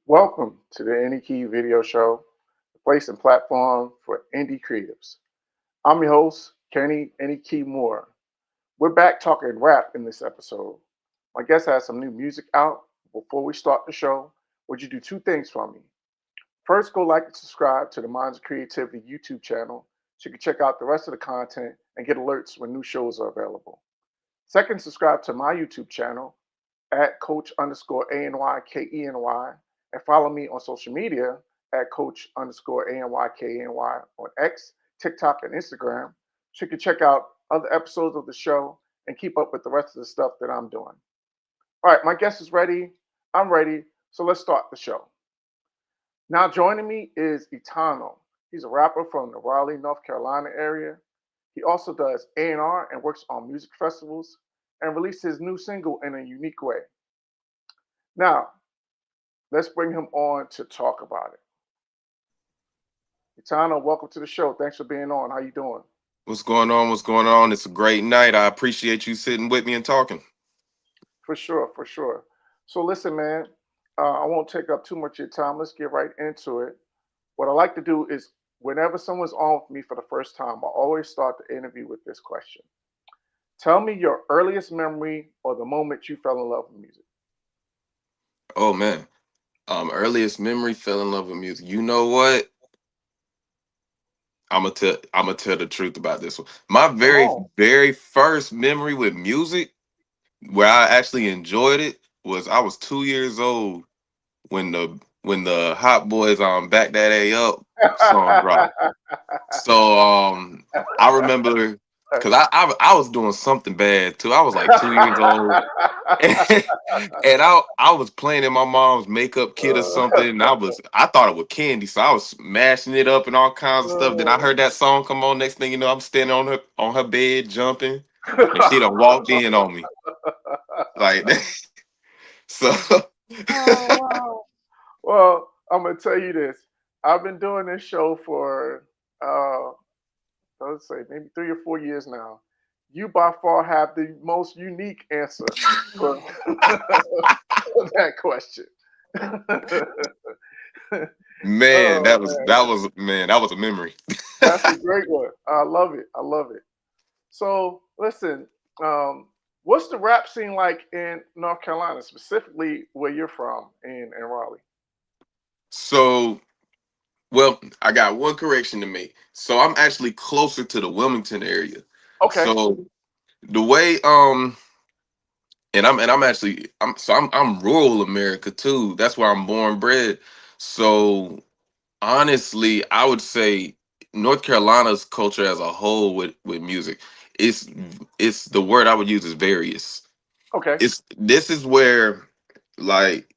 Welcome to the KEbnY video show, the place and platform for indie creatives. I'm your host, Kenny Key Moore. We're back talking rap in this episode. My guest has some new music out. Before we start the show, would you do two things for me? First, go like and subscribe to the Minds of Creativity YouTube channel so you can check out the rest of the content and get alerts when new shows are available. Second, subscribe to my YouTube channel at Coach underscore ANYKENY and follow me on social media at Coach underscore ANYKENY on X, TikTok, and Instagram so you can check out other episodes of the show and keep up with the rest of the stuff that I'm doing. All right, my guest is ready. I'm ready. So let's start the show. Now joining me is Etano. He's a rapper from the Raleigh, North Carolina area. He also does A&R and works on music festivals and released his new single in a unique way. Now, let's bring him on to talk about it. Etano, welcome to the show. Thanks for being on. How you doing? What's going on? What's going on? It's a great night. I appreciate you sitting with me and talking. For sure, for sure. So listen, man, I won't take up too much of your time. Let's get right into it. What I like to do is whenever someone's on with me for the first time, I always start the interview with this question. Tell me your earliest memory or the moment you fell in love with music. Oh man. Earliest memory, fell in love with music. You know what? I'm gonna tell the truth about this one. My Come very, on. very first memory with music, where I actually enjoyed it, was I was 2 years old when the Hot Boys Back That A Up song dropped. So I remember because I was doing something bad too. I was like 2 years old. And I was playing in my mom's makeup kit or something, and I thought it was candy, so I was smashing it up and all kinds of stuff. Then I heard that song come on. Next thing you know, I'm standing on her bed jumping, and she done walked in on me like that. So Oh wow. Well, I'm gonna tell you this. I've been doing this show for let's say maybe 3 or 4 years now. You by far have the most unique answer for, for that question. man, Oh that was man, that was man, that was a memory. that's a great one. I love it. I love it. So listen, what's the rap scene like in North Carolina, specifically where you're from in Raleigh? So, well, I got one correction to make. So I'm actually closer to the Wilmington area. Okay. So the way and I'm actually I'm rural America too. That's where I'm born bred. So honestly, I would say North Carolina's culture as a whole with music, it's it's the word I would use is various. Okay. It's this is where, like,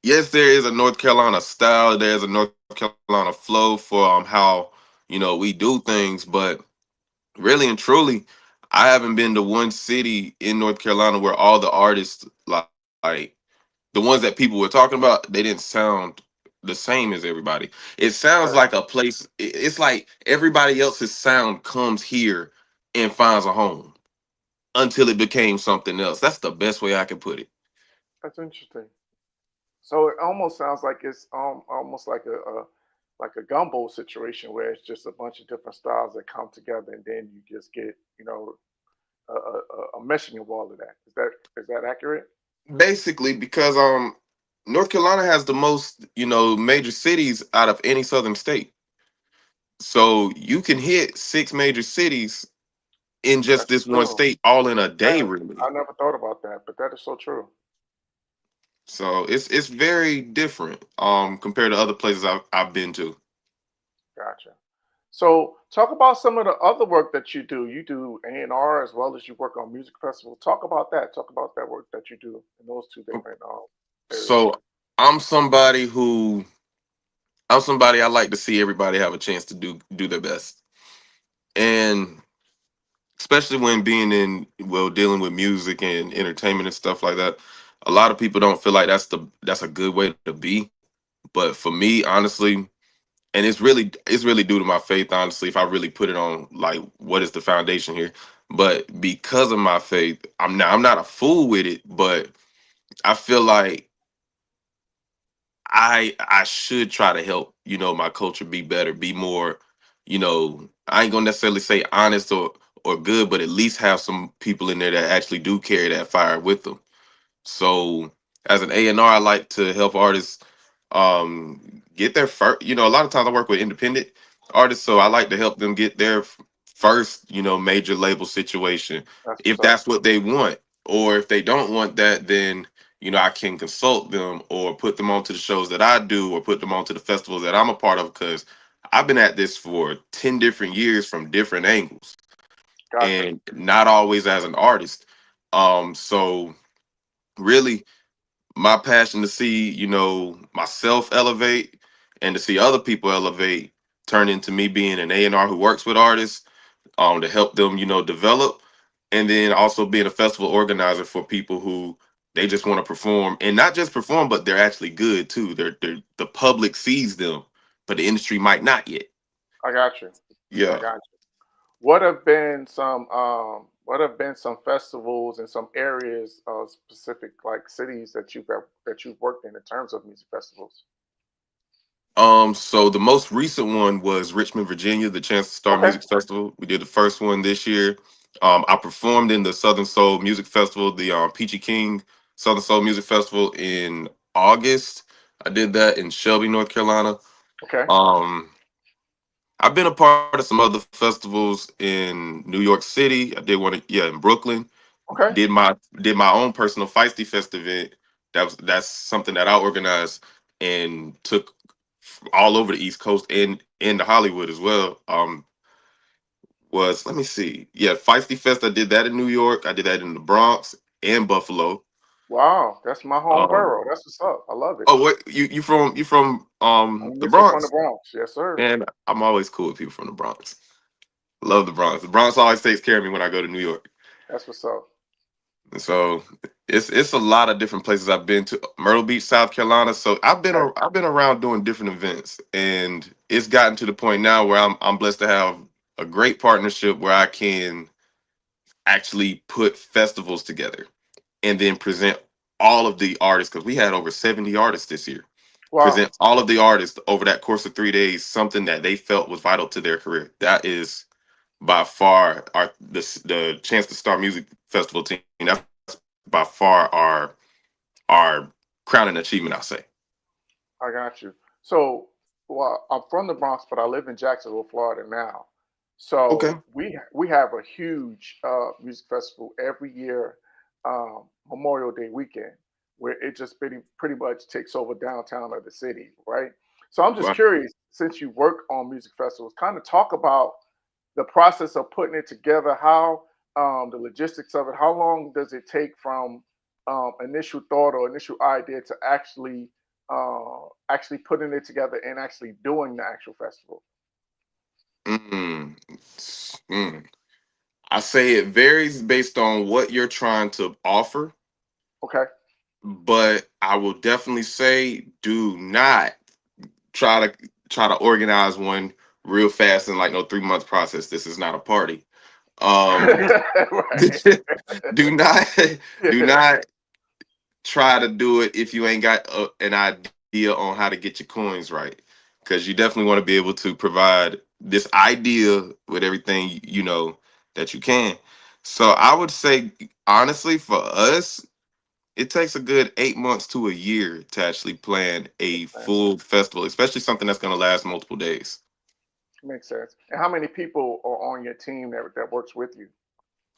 yes, there is a North Carolina style, there's a North Carolina flow for how we do things, but really and truly, I haven't been to one city in North Carolina where all the artists, like the ones that people were talking about, they didn't sound the same as everybody. It sounds like Right. a place. It's like everybody else's sound comes here and finds a home until it became something else. That's the best way I can put it. That's interesting. So it almost sounds like it's almost like a gumbo situation where it's just a bunch of different styles that come together, and then you just get a meshing of all of that. Is that accurate? Basically, because North Carolina has the most major cities out of any southern state. So you can hit six major cities in just That's this one true. state all in a day, Man, really. I never thought about that, but that is so true. So it's very different compared to other places I've been to. Gotcha. So talk about some of the other work that you do. You do A&R as well as you work on music festivals. Talk about that. Talk about that work that you do in those two different areas. So I'm somebody who I'm somebody I like to see everybody have a chance to do their best. And especially when being dealing with music and entertainment and stuff like that, a lot of people don't feel like that's a good way to be. But for me, honestly, and it's really due to my faith, honestly, if I really put it on like what is the foundation here. But because of my faith, I'm not a fool with it, but I feel like I should try to help, my culture be better, be more, I ain't gonna necessarily say honest or good, but at least have some people in there that actually do carry that fire with them. So as an A&R, I like to help artists get their first. A lot of times I work with independent artists, so I like to help them get their first, major label situation, That's if what's up. that's what they want. Or if they don't want that, then I can consult them or put them onto the shows that I do or put them onto the festivals that I'm a part of, because I've been at this for 10 different years from different angles Gotcha. and not always as an artist. So really, my passion to see, myself elevate and to see other people elevate turn into me being an A&R who works with artists, to help them, develop, and then also being a festival organizer for people who they just want to perform, and not just perform, but they're actually good too. They're the public sees them, but the industry might not yet. I got you. I Yeah. got you. What have been some festivals in some areas of specific like cities that you've worked in terms of music festivals? So the most recent one was Richmond, Virginia, the Chance to Star Okay. Music Festival. We did the first one this year. I performed in the Southern Soul Music Festival, the Peachy King Southern Soul Music Festival in August. I did that in Shelby, North Carolina. Okay. Um, I've been a part of some other festivals in New York City. I did one, yeah, in Brooklyn. Okay. Did my own personal Feisty Fest event. That's something that I organized and took all over the East Coast and into Hollywood as well. Was, let me see, yeah, Feisty Fest. I did that in New York. I did that in the Bronx and Buffalo. Wow, that's my home Um, borough. That's what's up. I love it. oh, what you from I'm the usually from the Bronx? Bronx. Yes, sir. And I'm always cool with people from the Bronx. Love the Bronx. The Bronx always takes care of me when I go to New York. That's what's up. And so it's a lot of different places I've been to. Myrtle Beach, South Carolina. So Okay. I've been around doing different events, and it's gotten to the point now where I'm blessed to have a great partnership where I can actually put festivals together and then present all of the artists, because we had over 70 artists this year. Wow. Present all of the artists over that course of 3 days, something that they felt was vital to their career. That is by far the Chance to Star Music Festival team. That's by far our crowning achievement, I'll say. I got you. So, well, I'm from the Bronx, but I live in Jacksonville, Florida now. Okay. So we have a huge music festival every year, Memorial Day weekend, where it just pretty much takes over downtown of the city, right? So I'm just Wow. curious, since you work on music festivals, kind of talk about the process of putting it together, how the logistics of it, how long does it take from initial thought or initial idea to actually putting it together and actually doing the actual festival? Mm. Mm. I say it varies based on what you're trying to offer, Okay. but I will definitely say do not try to organize one real fast in like no 3 month process. This is not a party. Um, Right. do not do Yeah. not try to do it if you ain't got an idea on how to get your coins right, because you definitely want to be able to provide this idea with everything that you can. So I would say, honestly, for us, it takes a good 8 months to a year to actually plan a Makes sense. full festival, especially something that's going to last multiple days. Makes sense. And how many people are on your team that works with you?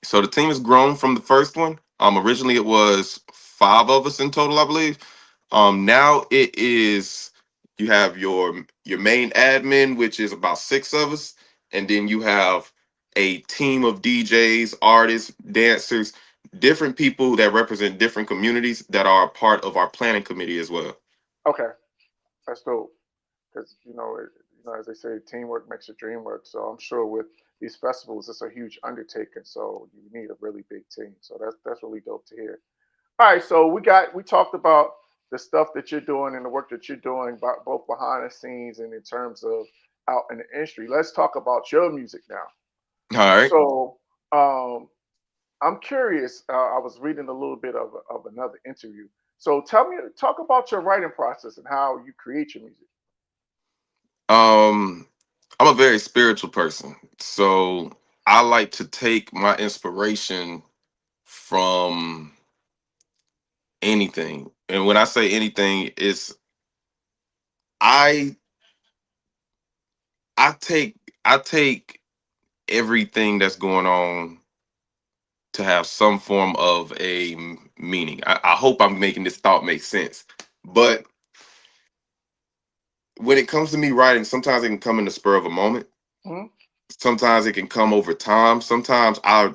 So the team has grown from the first one. Originally it was 5 of us in total, I believe. Now it is, you have your main admin, which is about 6 of us, and then you have a team of DJs, artists, dancers, different people that represent different communities that are a part of our planning committee as well. Okay, that's dope. Because as they say, teamwork makes the dream work. So I'm sure with these festivals, it's a huge undertaking. So you need a really big team. So that's really dope to hear. All right, so we talked about the stuff that you're doing and the work that you're doing, both behind the scenes and in terms of out in the industry. Let's talk about your music now. All right. So um, I'm curious. I was reading a little bit of another interview. So talk about your writing process and how you create your music. Um, I'm a very spiritual person, so I like to take my inspiration from anything. And when I say anything, it's I I take everything that's going on to have some form of a meaning. I hope I'm making this thought make sense. But when it comes to me writing, sometimes it can come in the spur of a moment. Mhm. Sometimes it can come over time. Sometimes I'll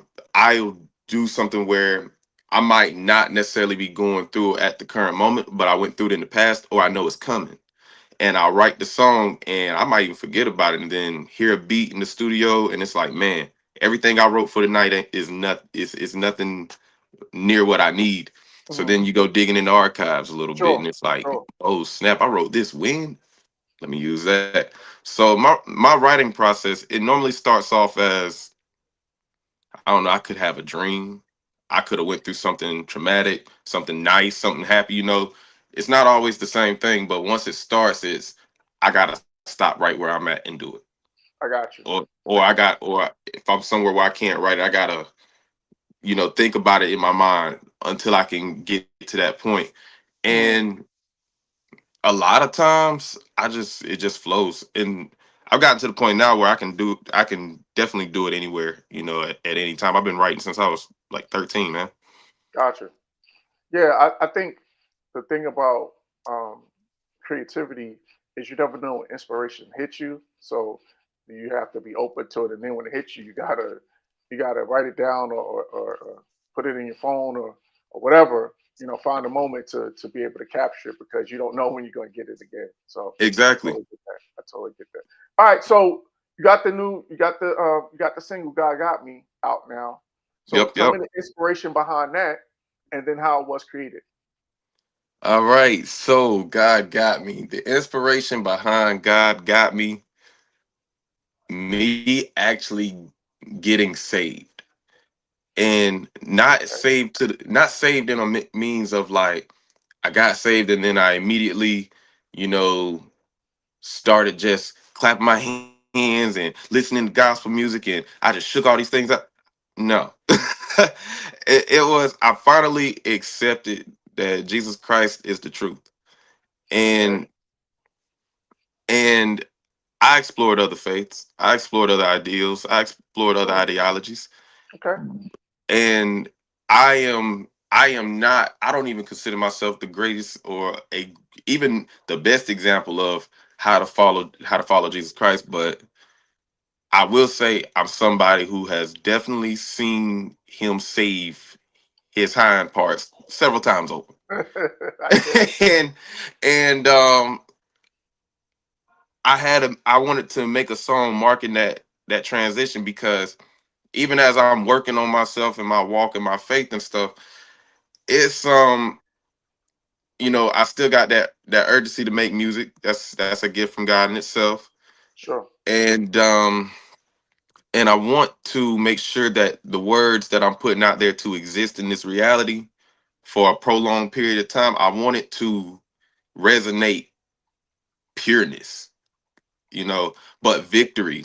do something where I might not necessarily be going through it at the current moment, but I went through it in the past, or I know it's coming. And I'll write the song and I might even forget about it and then hear a beat in the studio and it's like, man, everything I wrote for the night is nothing near what I need. So Mhm. then you go digging in the archives a little bit and Sure, it's like, sure. oh snap, I wrote this when? Let me use that. So my writing process, it normally starts off as, I don't know, I could have a dream. I could have went through something traumatic, something nice, something happy, It's not always the same thing, but once it starts, it's I gotta stop right where I'm at and do it. I got you. Or or if I'm somewhere where I can't write, I gotta, think about it in my mind until I can get to that point. Mhm. And a lot of times it just flows. And I've gotten to the point now where I can definitely do it anywhere, at any time. I've been writing since I was like 13, man. Gotcha. Yeah, I think the thing about um, creativity is you never know when inspiration hits you. So you have to be open to it, and then when it hits you, you gotta write it down or put it in your phone or whatever. Find a moment to be able to capture it because you don't know when you're going to get it again. So I Exactly. totally get that. I totally get that. All right, so you got the single "God Got Me" out now. So Yep, tell yep. me the inspiration behind that, and then how it was created. All right. So God got me. The inspiration behind God got me actually getting saved. And not saved in a means of like I got saved and then I immediately, you know, started just clapping my hands and listening to gospel music and I just shook all these things up. No. It was, I finally accepted that Jesus Christ is the truth. Okay. And and I explored other faiths. I explored other ideals. I explored other Sure. ideologies. Okay. And I am not, I don't even consider myself the greatest or a even the best example of how to follow Jesus Christ, but I will say I'm somebody who has definitely seen him save his hind parts several times over. I get it. and and I wanted to make a song marking that transition because even as I'm working on myself and my walk and my faith and stuff, it's I still got that urgency to make music. That's a gift from God in itself. Sure. And I want to make sure that the words that I'm putting out there to exist in this reality for a prolonged period of time, I want it to resonate pureness, but victory,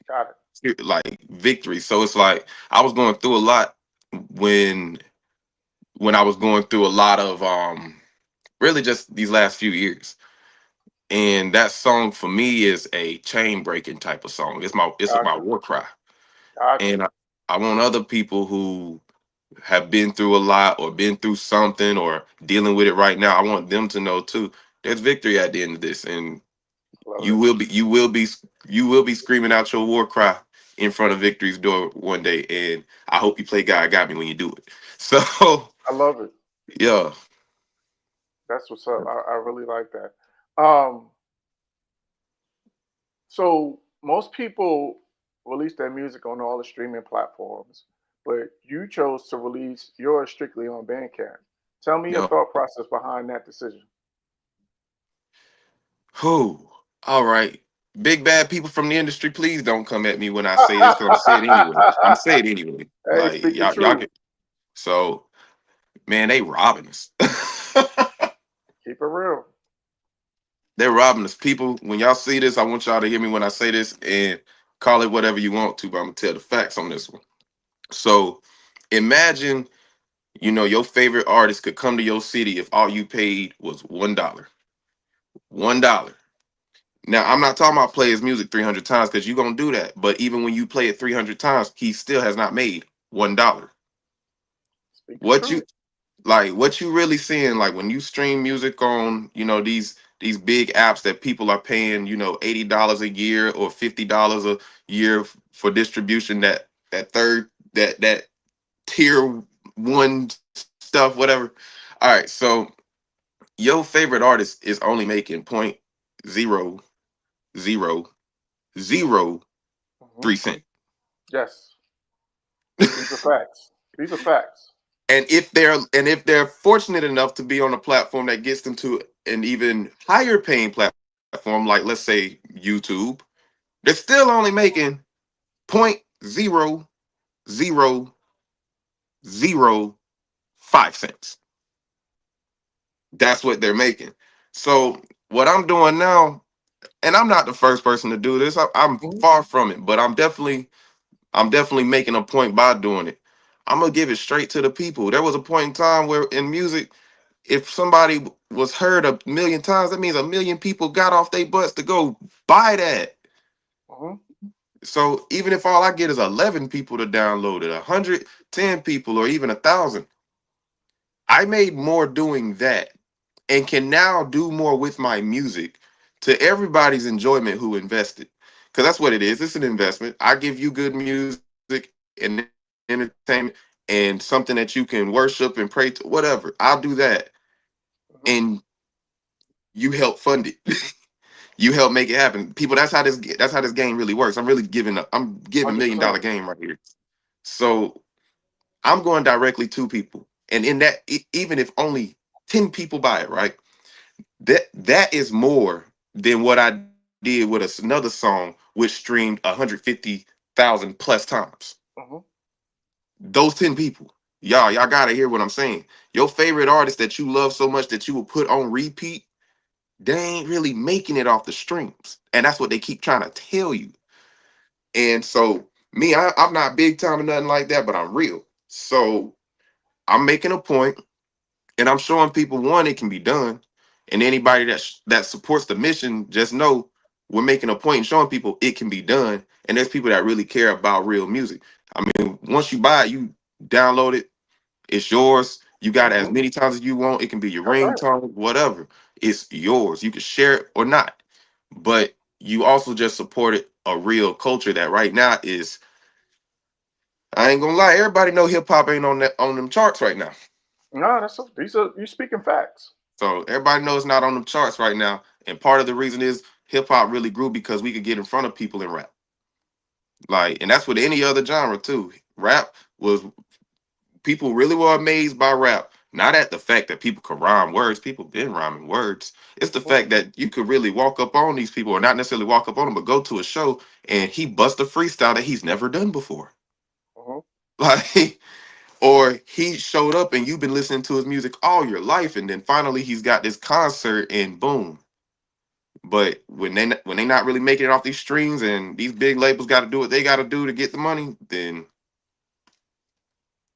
Got it. like victory. So it's like I was going through a lot when I was going through a lot of really just these last few years. And that song for me is a chain breaking type of song. It's my Gotcha. war cry. Gotcha. And I want other people who have been through a lot or been through something or dealing with it right now. I want them to know too. There's victory at the end of this, and Love you it. will be you will be you will be screaming out your war cry in front of victory's door one day. And I hope you play God Got Me when you do it. So I love it. yeah, That's what's up. I really like that. Um, so most people release their music on all the streaming platforms, but you chose to release yours strictly on Bandcamp. Tell me your yeah. thought process behind that decision. Who? All right. Big bad people from the industry, please don't come at me when I say this because I'm saying it anyway. I'm saying it anyway. Hey, Like speak the y'all truth. can. So man, they robbing us. Keep it real. They're robbing us. People, when y'all see this, I want y'all to hear me when I say this and call it whatever you want to, but I'm gonna tell the facts on this one. So imagine, your favorite artist could come to your city if all you paid was $1. $1. Now, I'm not talking about play his music 300 times because you're gonna do that. But even when you play it 300 times, he still has not made $1. Speak the What you truth. what you really seeing, like when you stream music on, these big apps that people are paying, $80 a year or $50 a year for distribution, that third that tier one stuff, whatever. All right, so your favorite artist is only making point zero zero zero Hmm. 3 cent. Yes, these are facts. These are facts. And if they're fortunate enough to be on a platform that gets them to an even higher paying platform, like let's say YouTube, they're still only making point zero zero zero 5 cents. That's what they're making. So what I'm doing now, and I'm not the first person to do this. I'm Hmm. far from it, but I'm definitely making a point by doing it. I'm gonna give it straight to the people. There was a point in time where in music, if somebody was heard a million times, that means a million people got off their butts to go buy that. Hmm. So even if all I get is 11 people to download it, 110 people, or even 1,000, I made more doing that and can now do more with my music to everybody's enjoyment who invested. Because that's what it is. It's an investment. I give you good music and entertainment and something that you can worship and pray to, whatever. I'll do that. And Hmm. you help fund it. You help make it happen. People, that's how this game really works. I'm giving $1 million 100%. game right here. So I'm going directly to people. And in that, even if only 10 people buy it, right? That is more than what I did with another song which streamed 150,000 plus times. Hmm. Those 10 people. Y'all gotta hear what I'm saying. Your favorite artist that you love so much that you will put on repeat, they ain't really making it off the streams. And that's what they keep trying to tell you. And so me, I'm not big time or nothing like that, but I'm real. So I'm making a point and I'm showing people, one, it can be done. And anybody that supports the mission, just know we're making a point and showing people it can be done. And there's people that really care about real music. I mean, once you buy it, you download it, it's yours. You got it as Hmm. many times as you want. It can be your That's right. ringtone, whatever. It's yours. You can share it or not. But you also just supported a real culture that right now is, I ain't gonna lie, everybody know hip hop ain't on them charts right now. No, these are you speaking facts. So everybody knows it's not on them charts right now. And part of the reason is hip hop really grew because we could get in front of people and rap. Like, and that's with any other genre too. Rap was, people really were amazed by rap. Not at the fact that people could rhyme words. People been rhyming words. It's the Hmm. fact that you could really walk up on these people, or not necessarily walk up on them, but go to a show and he bust a freestyle that he's never done before. Hmm. Like, or he showed up and you've been listening to his music all your life, and then finally he's got this concert and boom. But when they not really making it off these streams and these big labels got to do what they got to do to get the money, then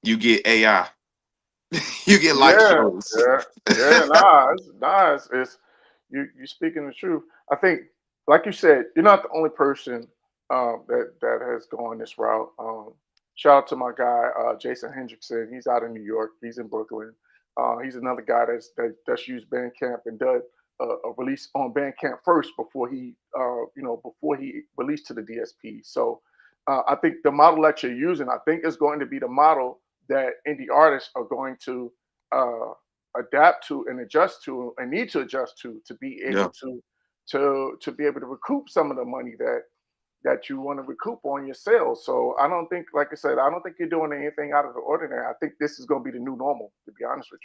you get AI, you get light Yeah, shows. yeah, yeah. Nah, it's you speaking the truth. I think, like you said, you're not the only person that has gone this route. Shout out to my guy Jason Hendrickson. He's out in New York. He's in Brooklyn. He's another guy that's used Bandcamp and did a release on Bandcamp first before he released to the DSP. So I think the model that you're using, I think, is going to be the model that indie artists are going to uh, adapt to and adjust to and need to adjust to be able Yeah, to be able to recoup some of the money that you want to recoup on your sales. So I don't think, like I said, I don't think you're doing anything out of the ordinary. I think this is going to be the new normal, to be honest with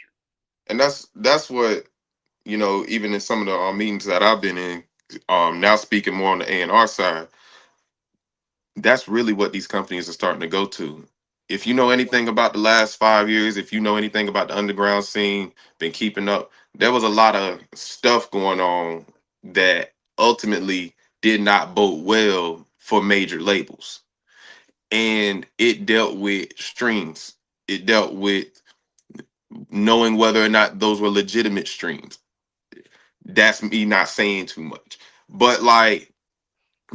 and that's what, even in some of the meetings that I've been in, now speaking more on the A&R side, that's really what these companies are starting to go to. if you know anything about the last 5 years, if you know anything about the underground scene, been keeping up, there was a lot of stuff going on that ultimately did not bode well for major labels. And it dealt with streams. It dealt with knowing whether or not those were legitimate streams. That's me not saying too much. But like,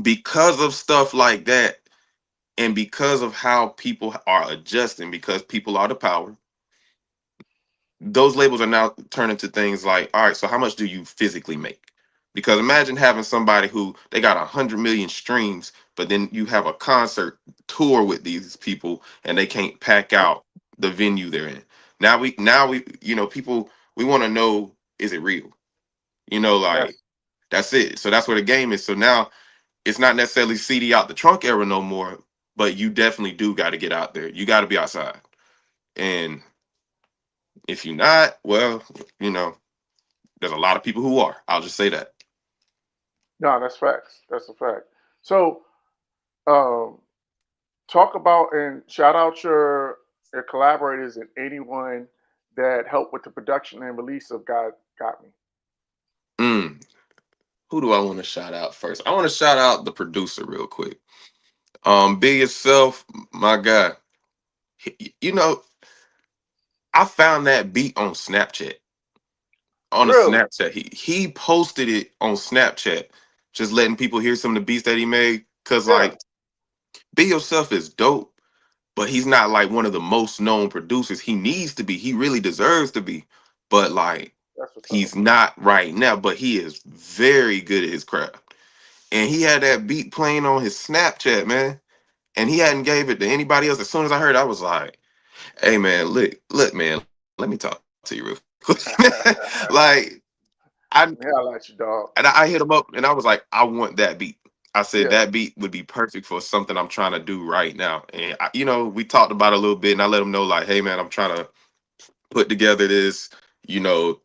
because of stuff like that, and because of how people are adjusting, because people are the power, those labels are now turning to things like, all right, so how much do you physically make? Because imagine having somebody who they got 100 million streams, but then you have a concert tour with these people and they can't pack Yep. out the venue they're in. Now we people, we want to know, is it real? Like, Yes. that's it. So that's where the game is. So now it's not necessarily CD out the trunk era no more, but you definitely do got to get out there. You got to be outside. And if you're not, well, you know, there's a lot of people who are. I'll just say that. No, that's facts. That's a fact. So, um, talk about and shout out your collaborators and anyone that helped with the production and release of God Got Me. Mm, who do I want to shout out first? I want to shout out the producer real quick. Be Yourself, my guy. You know, I found that beat on Snapchat. On a Really? Snapchat, he posted it on Snapchat, just letting people hear some of the beats that he made. Cause Yeah, like, Be Yourself is dope, but he's not like one of the most known producers. He needs to be. He really deserves to be. But like, that's what's up. he's not right now. But he is very good at his craft. And he had that beat playing on his Snapchat, man. And he hadn't gave it to anybody else. As soon as I heard it, I was like, hey man, look, man, let me talk to you real quick. Like, I Yeah, I like you, dog. I hit him up and I was like, I want that beat. I said Yeah. that beat would be perfect for something I'm trying to do right now. And we talked about it a little bit, and I let him know like, hey man, I'm trying to put together this,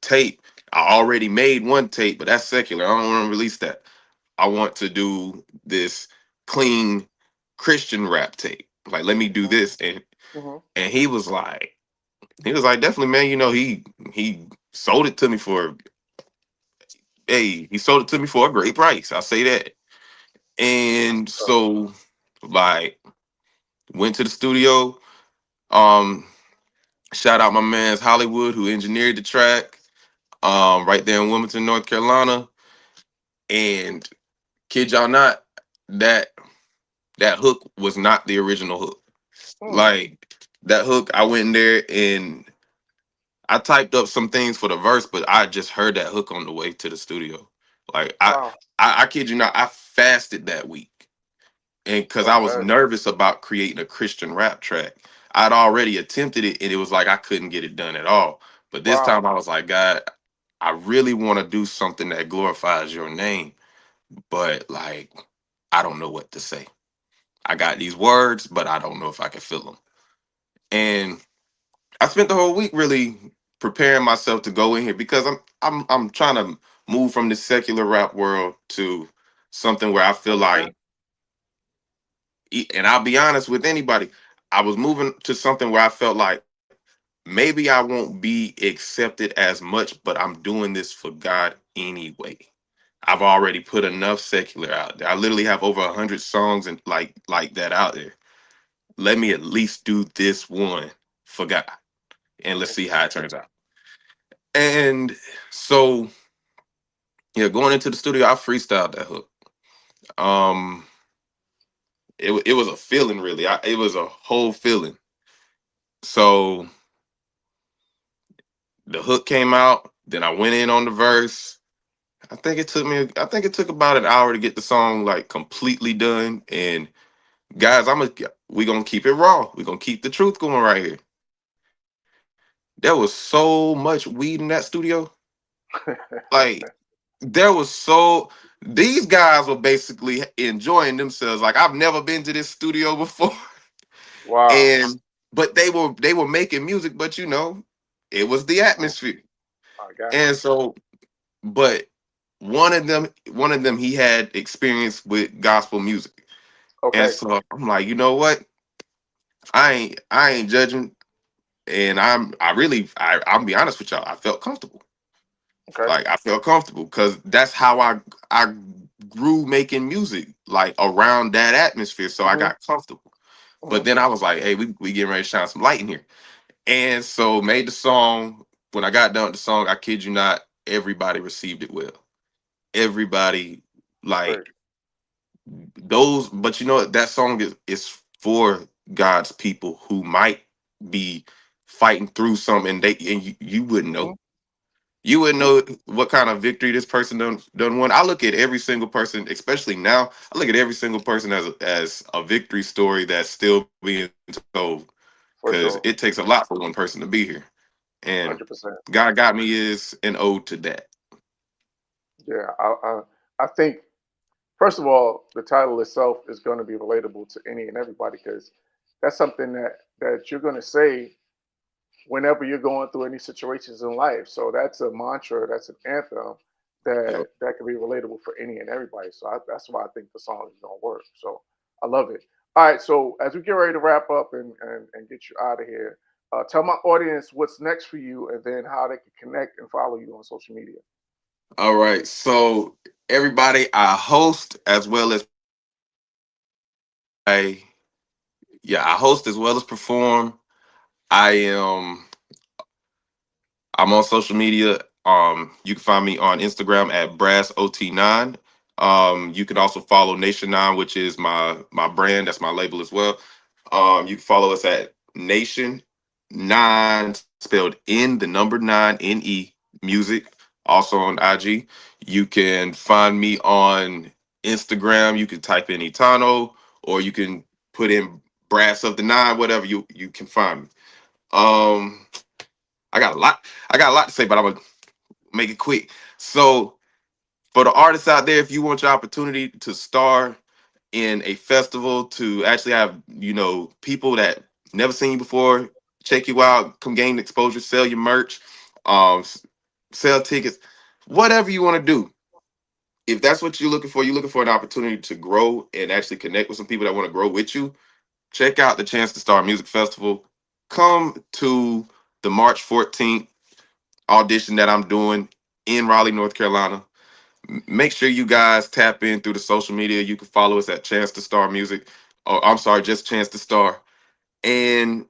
tape. I already made one tape, but that's secular. I don't want to release that. I want to do this clean Christian rap tape. Like, let me do this. Hmm. And he was like, definitely, man. He sold it to me for he sold it to me for a great price. I'll say that. And so, like, went to the studio. Um, Shout out my man's Hollywood who engineered the track. Right there in Wilmington, North Carolina. And kid y'all not, that that hook was not the original hook. Mm. Like, that hook, I went in there and I typed up some things for the verse, but I just heard that hook on the way to the studio. Like, Wow. I kid you not, I fasted that week. And because I was Okay. nervous about creating a Christian rap track. I'd already attempted it and it was like I couldn't get it done at all. But this Wow. time I was like, God, I really want to do something that glorifies your name, but like, I don't know what to say. I got these words, but I don't know if I can fill them. And I spent the whole week really preparing myself to go in here because I'm trying to move from the secular rap world to something where I feel Okay. like, and I'll be honest with anybody, I was moving to something where I felt like maybe I won't be accepted as much, but I'm doing this for God anyway. I've already put enough secular out there. I literally have over 100 songs and like that out there. Let me at least do this one for God, and let's see Okay. how it turns out. And so, yeah, going into the studio, I freestyled that hook. Um, it was a feeling, really. It was a whole feeling. So the hook came out, then I went in on the verse. I think it took about an hour to get the song like completely done. And guys, we gonna keep it raw. We gonna keep the truth going right here. There was so much weed in that studio. Like, there was these guys were basically enjoying themselves. Like, I've never been to this studio before. Wow. And but they were making music, but it was the Oh, atmosphere. I got And you. so, but one of them he had experience with gospel music. And Okay. so I'm like, you know what? I ain't judging, and I'll be honest with y'all. I felt comfortable. Okay. Like I felt comfortable because that's how I grew making music, like around that atmosphere. So I Mm-hmm. got comfortable. But Mm-hmm. then I was like, hey, we getting ready to shine some light in here. And so made the song. When I got done with the song, I kid you not, everybody received it well. Everybody like Great. those, but you know what? That song is for God's people who might be fighting through something, and you wouldn't Mm-hmm. know. You wouldn't know what kind of victory this person done won. I look at every single person, especially now. I look at every single person as a victory story that's still being told, because For it sure. takes a lot for one person to be here. And 100%. God Got Me is an ode to that. Yeah. I think first of all, the title itself is going to be relatable to any and everybody because that's something that you're going to say whenever you're going through any situations in life. So that's a mantra, that's an anthem Yep. that can be relatable for any and everybody. So that's why I think the song is going to work. So I love it. All right. So as we get ready to wrap up and get you out of here, tell my audience what's next for you and then how they can connect and follow you on social media. All right. So everybody, I host as well as I yeah, I host as well as perform. I am I'm on social media. You can find me on Instagram at brassot9. You can also follow Nation 9, which is my brand. That's my label as well. You can follow us at Nation 9, spelled in the number 9 NE music. Also on IG. You can find me on Instagram. You can type in Etano, or you can put in Brass of the Nine, whatever you can find me. Um, I got a lot. I got a lot to say, but I'm gonna make it quick. So, for the artists out there, if you want your opportunity to star in a festival, to actually have people that never seen you before check you out, come gain exposure, sell your merch, sell tickets, whatever you want to do. If that's what you're looking for an opportunity to grow and actually connect with some people that want to grow with you. Check out the Chance to Star Music Festival. Come to the March 14th audition that I'm doing in Raleigh, North Carolina. Make sure you guys tap in through the social media. You can follow us at Chance to Star Music, or I'm sorry, just Chance to Star, and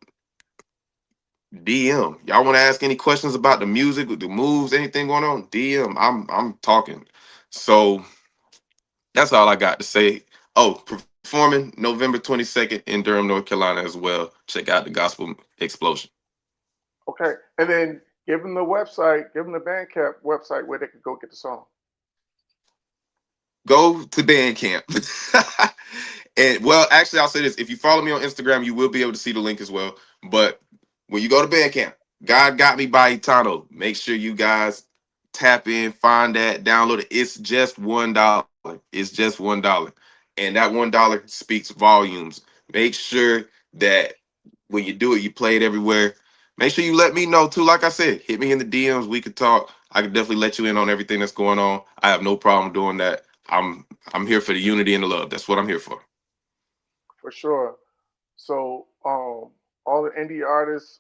DM. Y'all want to ask any questions about the music, the moves, anything going on? DM. I'm talking. So that's all I got to say. Oh, performing November 22nd in Durham, North Carolina as well. Check out the Gospel Explosion. Okay. And then give them the website, give them the Bandcamp website where they can go get the song. Go to Bandcamp. And well, actually, I'll say this: if you follow me on Instagram, you will be able to see the link as well. But when you go to Bandcamp, God Got Me by Etano. Make sure you guys tap in, find that, download it. It's just $1. It's just $1, and that $1 speaks volumes. Make sure that when you do it, you play it everywhere. Make sure you let me know too. Like I said, hit me in the DMs. We could talk. I can definitely let you in on everything that's going on. I have no problem doing that. I'm here for the unity and the love. That's what I'm here for. For sure. So, all the indie artists,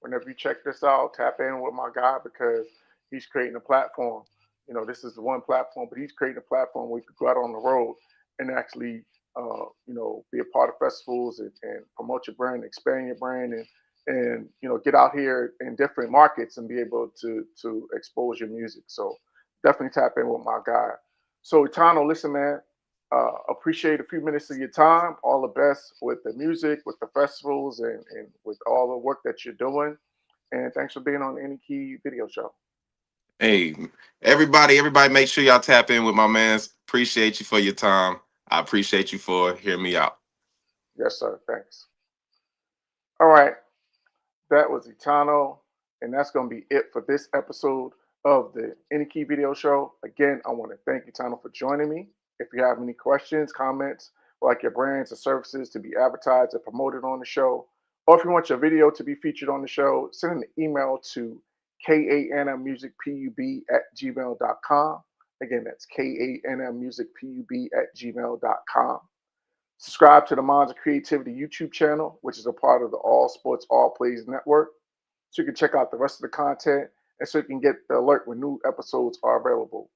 whenever you check this out, tap in with my guy because he's creating a platform. This is the one platform, but he's creating a platform where you could go out on the road and actually, be a part of festivals and promote your brand, expand your brand, and get out here in different markets and be able to expose your music. So, definitely tap in with my guy. So, Etano, listen, man. Appreciate a few minutes of your time. All the best with the music, with the festivals, and with all the work that you're doing. And thanks for being on Any Key Video Show. Hey, everybody, make sure y'all tap in with my man's. Appreciate you for your time. I appreciate you for hearing me out. Yes, sir. Thanks. All right. That was Etano. And that's going to be it for this episode of the Any Key Video Show. Again, I want to thank Etano for joining me. If you have any questions, comments, or like your brands or services to be advertised or promoted on the show, or if you want your video to be featured on the show, send an email to kanmusicpub@gmail.com. Again, that's kanmusicpub@gmail.com. Subscribe to the Minds of Creativity YouTube channel, which is a part of the All Sports All Plays network, so you can check out the rest of the content and so you can get the alert when new episodes are available.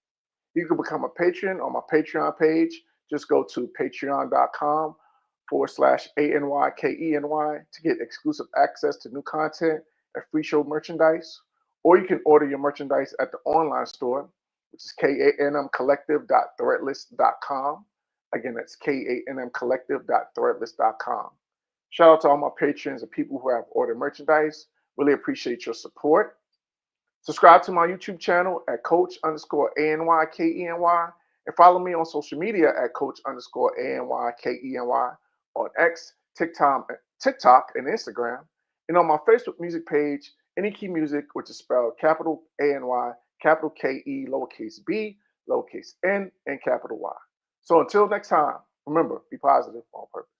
You can become a patron on my Patreon page. Just go to patreon.com/ANYKENY to get exclusive access to new content and free show merchandise. Or you can order your merchandise at the online store, which is KANMcollective.threadless.com. Again, that's KANMcollective.threadless.com. Shout out to all my patrons and people who have ordered merchandise. Really appreciate your support. Subscribe to my YouTube channel at Coach_ANYKENY and follow me on social media at Coach_ANYKENY on X, TikTok, and Instagram, and on my Facebook music page, Any Key Music, which is spelled capital ANY, capital KE, lowercase b, lowercase n, and capital Y. So until next time, remember, be positive on purpose.